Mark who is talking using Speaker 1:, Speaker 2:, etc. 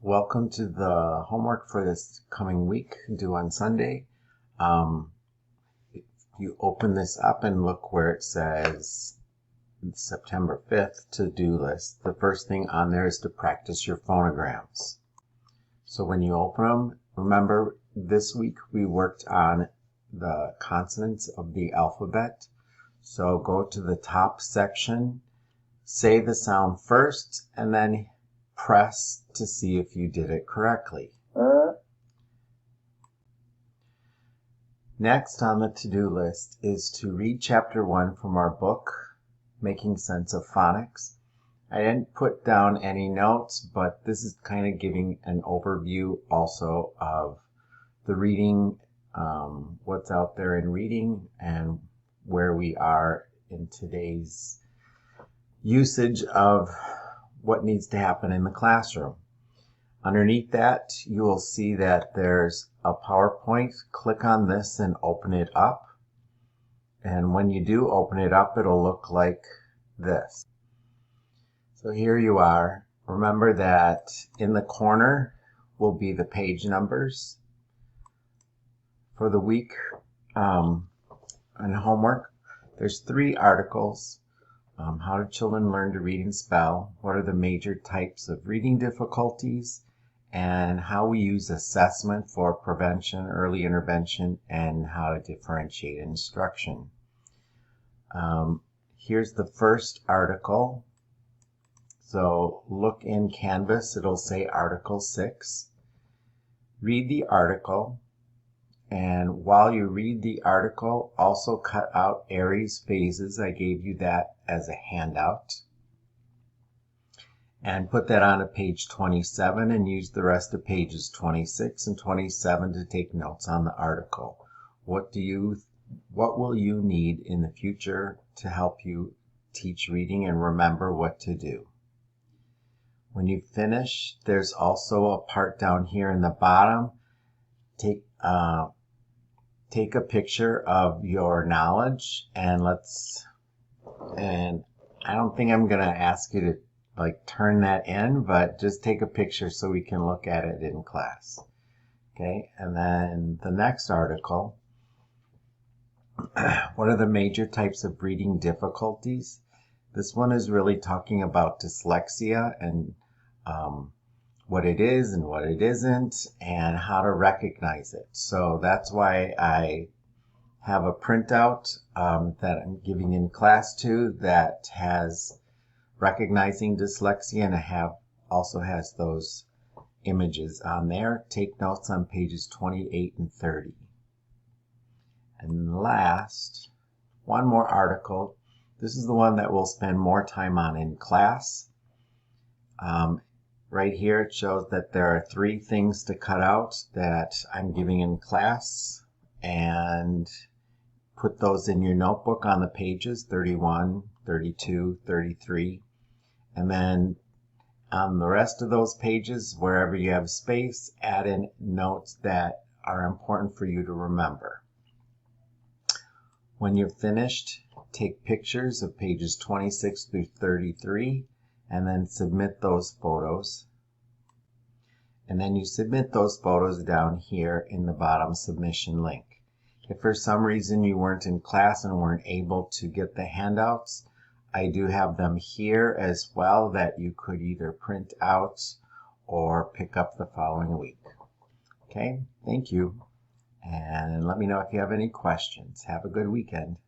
Speaker 1: Welcome to the homework for this coming week, due on Sunday. If you open this up and look where it says September 5th to-do list, the first thing on there is to practice your phonograms. So when you open them, remember this week we worked on the consonants of the alphabet. So go to the top section, say the sound first, and then press to see if you did it correctly. Next on the to-do list is to read chapter 1 from our book, Making Sense of Phonics. I didn't put down any notes, but this is kind of giving an overview also of the reading, what's out there in reading, and where we are in today's usage of what needs to happen in the classroom. Underneath that, you will see that there's a PowerPoint. Click on this and open it up. And when you do open it up, it'll look like this. So here you are. Remember that in the corner will be the page numbers. For the week and homework, there's 3 articles. How do children learn to read and spell? What are the major types of reading difficulties? And how we use assessment for prevention, early intervention, and how to differentiate instruction. Here's the first article. So look in Canvas, it'll say Article 6. Read the article. And while you read the article, also cut out Aries phases. I gave you that as a handout. And put that on to page 27 and use the rest of pages 26 and 27 to take notes on the article. What will you need in the future to help you teach reading and remember what to do? When you finish, there's also a part down here in the bottom. Take a picture of your knowledge, and I don't think I'm going to ask you to turn that in, but just take a picture so we can look at it in class. Okay, and then the next article, what are the major types of reading difficulties? This one is really talking about dyslexia and what it is and what it isn't, and how to recognize it. So that's why I have a printout that I'm giving in class too that has recognizing dyslexia, and also has those images on there. Take notes on pages 28 and 30. And last, one more article. This is the one that we'll spend more time on in class. Right here it shows that there are 3 things to cut out that I'm giving in class, and put those in your notebook on the pages 31, 32, 33. And then on the rest of those pages, wherever you have space, add in notes that are important for you to remember. When you're finished, take pictures of pages 26 through 33 and then submit those photos. And then you submit those photos down here in the bottom submission link. If for some reason you weren't in class and weren't able to get the handouts, I do have them here as well that you could either print out or pick up the following week. Okay, thank you. And let me know if you have any questions. Have a good weekend.